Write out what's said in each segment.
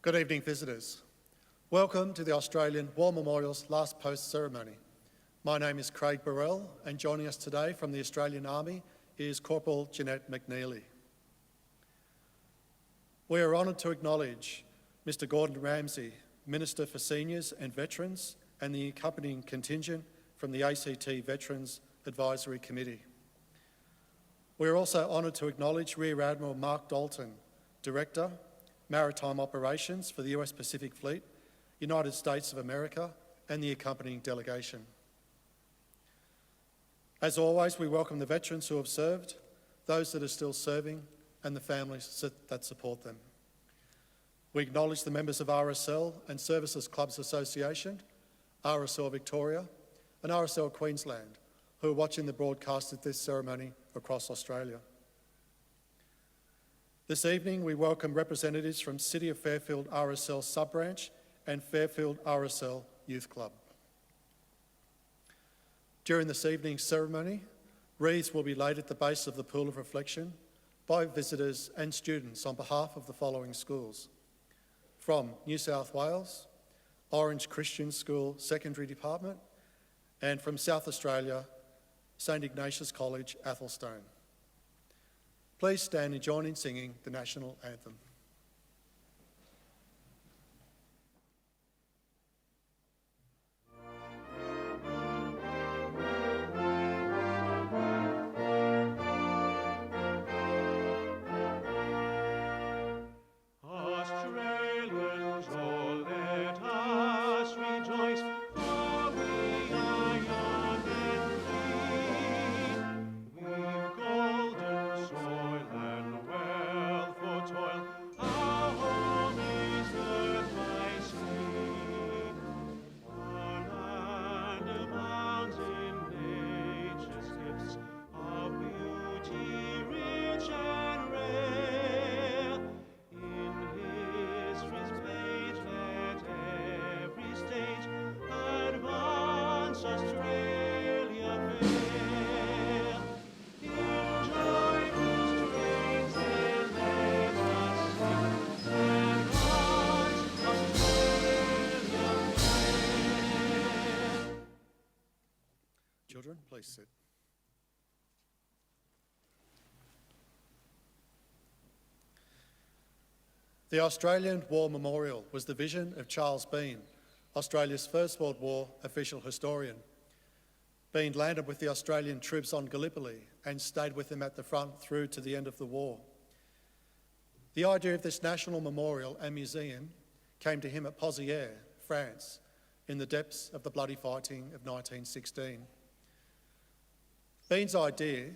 Good evening, visitors. Welcome to the Australian War Memorial's last post ceremony. My name is Craig Burrell, and joining us today from the Australian Army is Corporal Jeanette McNeely. We are honoured to acknowledge Mr Gordon Ramsay, Minister for Seniors and Veterans, and the accompanying contingent from the ACT Veterans Advisory Committee. We are also honoured to acknowledge Rear Admiral Mark Dalton, Director, Maritime Operations for the US Pacific Fleet, United States of America, and the accompanying delegation. As always, we welcome the veterans who have served, those that are still serving, and the families that support them. We acknowledge the members of RSL and Services Clubs Association, RSL Victoria, and RSL Queensland, who are watching the broadcast of this ceremony across Australia. This evening, we welcome representatives from City of Fairfield RSL Sub-Branch and Fairfield RSL Youth Club. During this evening's ceremony, wreaths will be laid at the base of the Pool of Reflection by visitors and students on behalf of the following schools. From New South Wales, Orange Christian School Secondary Department, and from South Australia, St Ignatius College, Athelstone. Please stand and join in singing the National Anthem. Children, please sit. The Australian War Memorial was the vision of Charles Bean, Australia's First World War official historian. Bean landed with the Australian troops on Gallipoli and stayed with them at the front through to the end of the war. The idea of this national memorial and museum came to him at Pozières, France, in the depths of the bloody fighting of 1916. Bean's idea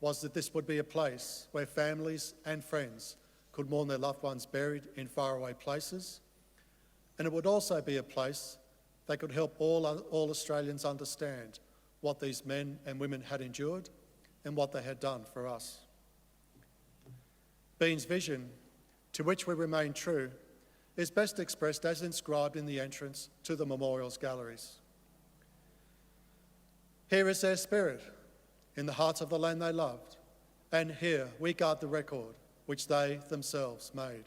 was that this would be a place where families and friends could mourn their loved ones buried in faraway places, and it would also be a place that could help all Australians understand what these men and women had endured and what they had done for us. Bean's vision, to which we remain true, is best expressed as inscribed in the entrance to the memorial's galleries. Here is their spirit, in the hearts of the land they loved, and here we guard the record which they themselves made.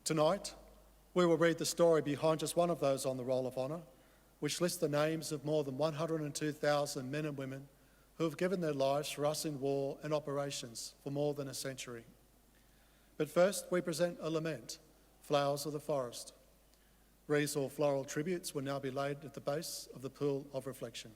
Tonight, we will read the story behind just one of those on the Roll of Honour, which lists the names of more than 102,000 men and women who have given their lives for us in war and operations for more than a century. But first, we present a lament, Flowers of the Forest. Wreaths or floral tributes will now be laid at the base of the Pool of Reflection.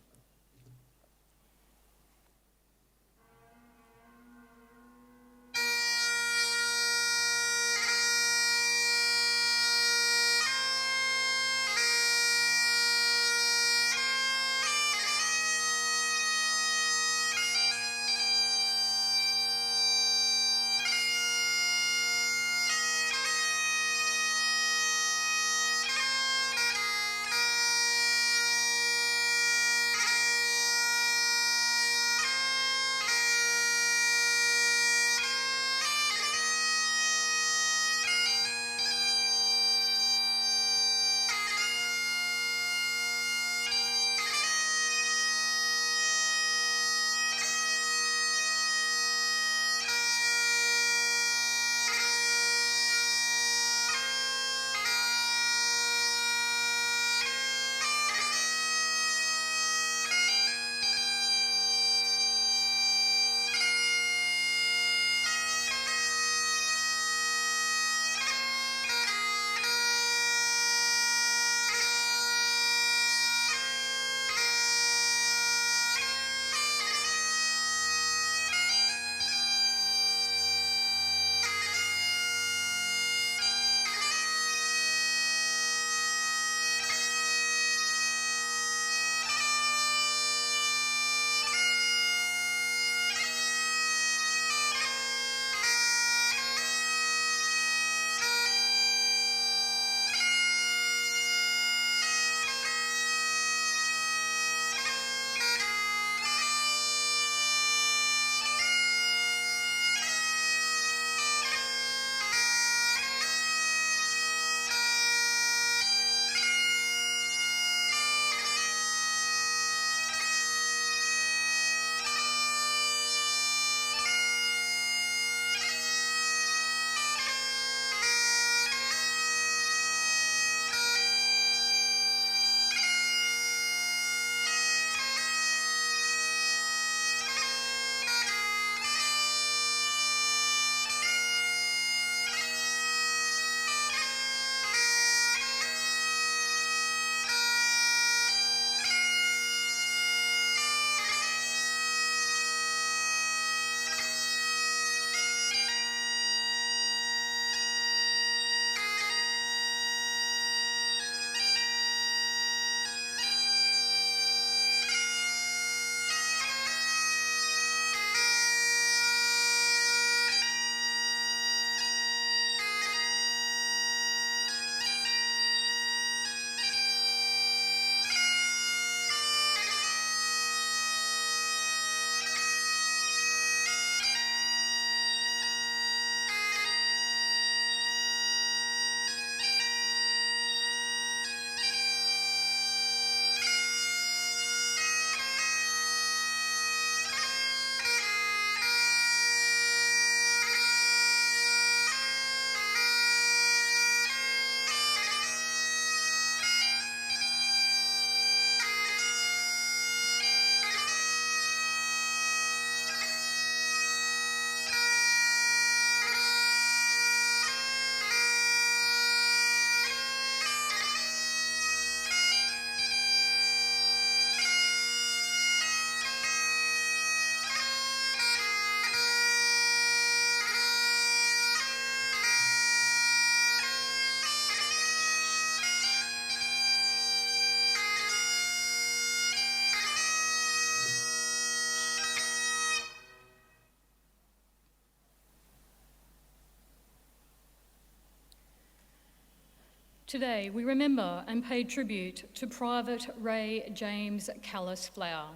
Today, we remember and pay tribute to Private Ray James Calliss Flower.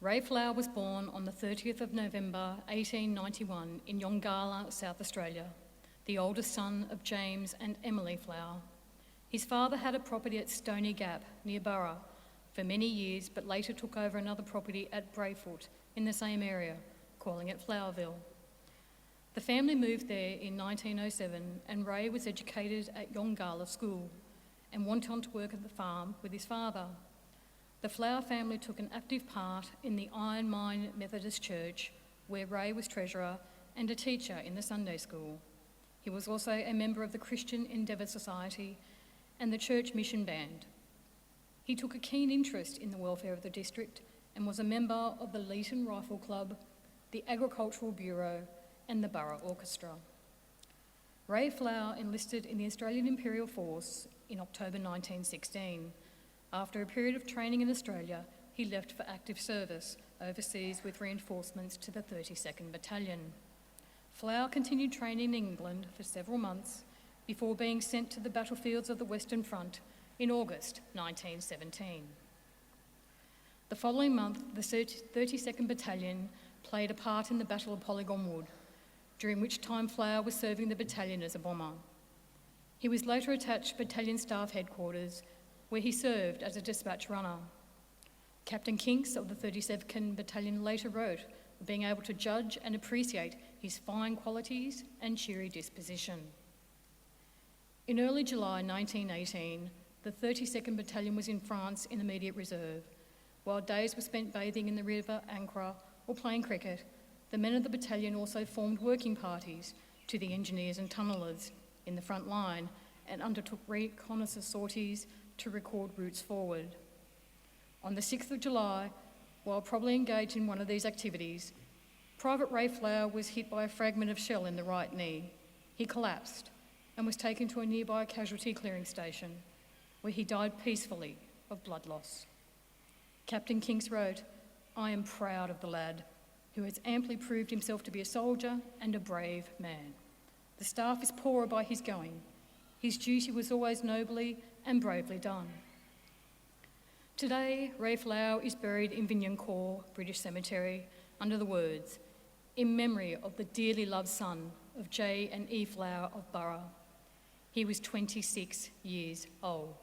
Ray Flower was born on the 30th of November 1891 in Yongala, South Australia, the oldest son of James and Emily Flower. His father had a property at Stony Gap near Burra for many years, but later took over another property at Brayfoot in the same area, calling it Flowerville. The family moved there in 1907 and Ray was educated at Yongala School and went on to work at the farm with his father. The Flower family took an active part in the Iron Mine Methodist Church, where Ray was treasurer and a teacher in the Sunday school. He was also a member of the Christian Endeavour Society and the Church Mission Band. He took a keen interest in the welfare of the district and was a member of the Leeton Rifle Club, the Agricultural Bureau and the Burra Orchestra. Ray Flower enlisted in the Australian Imperial Force in October 1916. After a period of training in Australia, he left for active service overseas with reinforcements to the 32nd Battalion. Flower continued training in England for several months before being sent to the battlefields of the Western Front in August 1917. The following month, the 32nd Battalion played a part in the Battle of Polygon Wood, during which time Flower was serving the battalion as a bomber. He was later attached to Battalion Staff Headquarters, where he served as a dispatch runner. Captain Kinks of the 32nd Battalion later wrote of being able to judge and appreciate his fine qualities and cheery disposition. In early July 1918, the 32nd Battalion was in France in immediate reserve. While days were spent bathing in the river Ancra or playing cricket, the men of the battalion also formed working parties to the engineers and tunnellers in the front line and undertook reconnaissance sorties to record routes forward. On the 6th of July, while probably engaged in one of these activities, Private Ray Flower was hit by a fragment of shell in the right knee. He collapsed and was taken to a nearby casualty clearing station, where he died peacefully of blood loss. Captain Kinks wrote, "I am proud of the lad, who has amply proved himself to be a soldier and a brave man. The staff is poorer by his going. His duty was always nobly and bravely done." Today, Ray Flower is buried in Vignancourt British Cemetery under the words, "In memory of the dearly loved son of J and E Flower of Burra." He was 26 years old.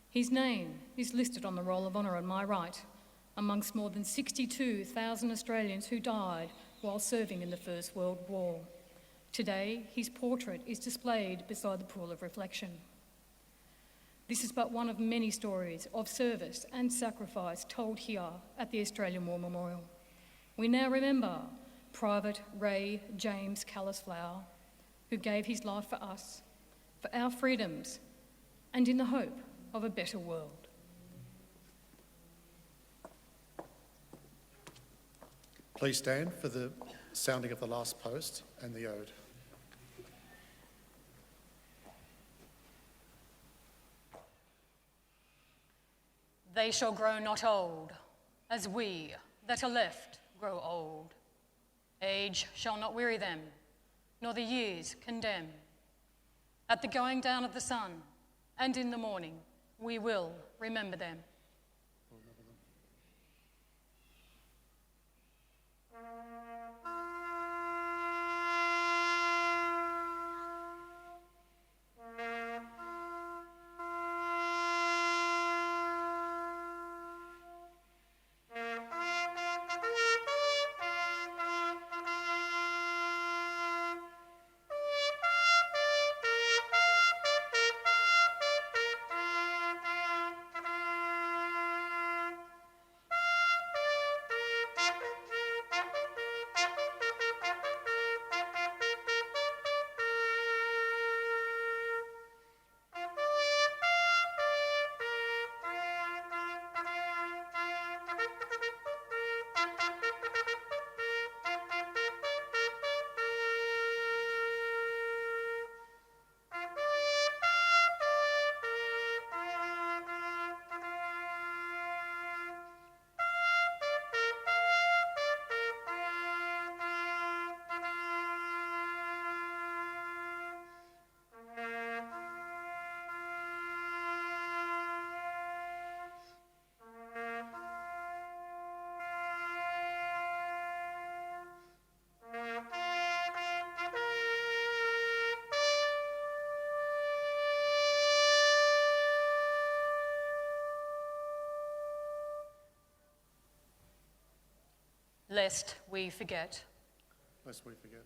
His name is listed on the Roll of Honour on my right, amongst more than 62,000 Australians who died while serving in the First World War. Today, his portrait is displayed beside the Pool of Reflection. This is but one of many stories of service and sacrifice told here at the Australian War Memorial. We now remember Private Ray James Calliss Flower, who gave his life for us, for our freedoms, and in the hope of a better world. Please stand for the sounding of the last post and the ode. They shall grow not old, as we that are left grow old. Age shall not weary them, nor the years condemn. At the going down of the sun, and in the morning, we will remember them. lest we forget. Lest we forget.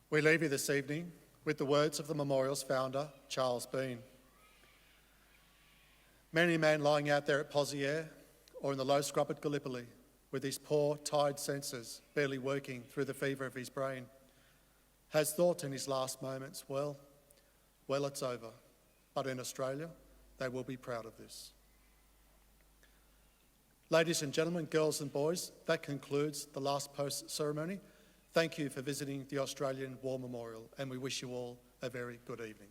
We leave you this evening with the words of the memorial's founder, Charles Bean. Many a man lying out there at Poziere or in the low scrub at Gallipoli with his poor, tired senses barely working through the fever of his brain has thought in his last moments, well, it's over. But in Australia, they will be proud of this. Ladies and gentlemen, girls and boys, that concludes the last post ceremony. Thank you for visiting the Australian War Memorial, and we wish you all a very good evening.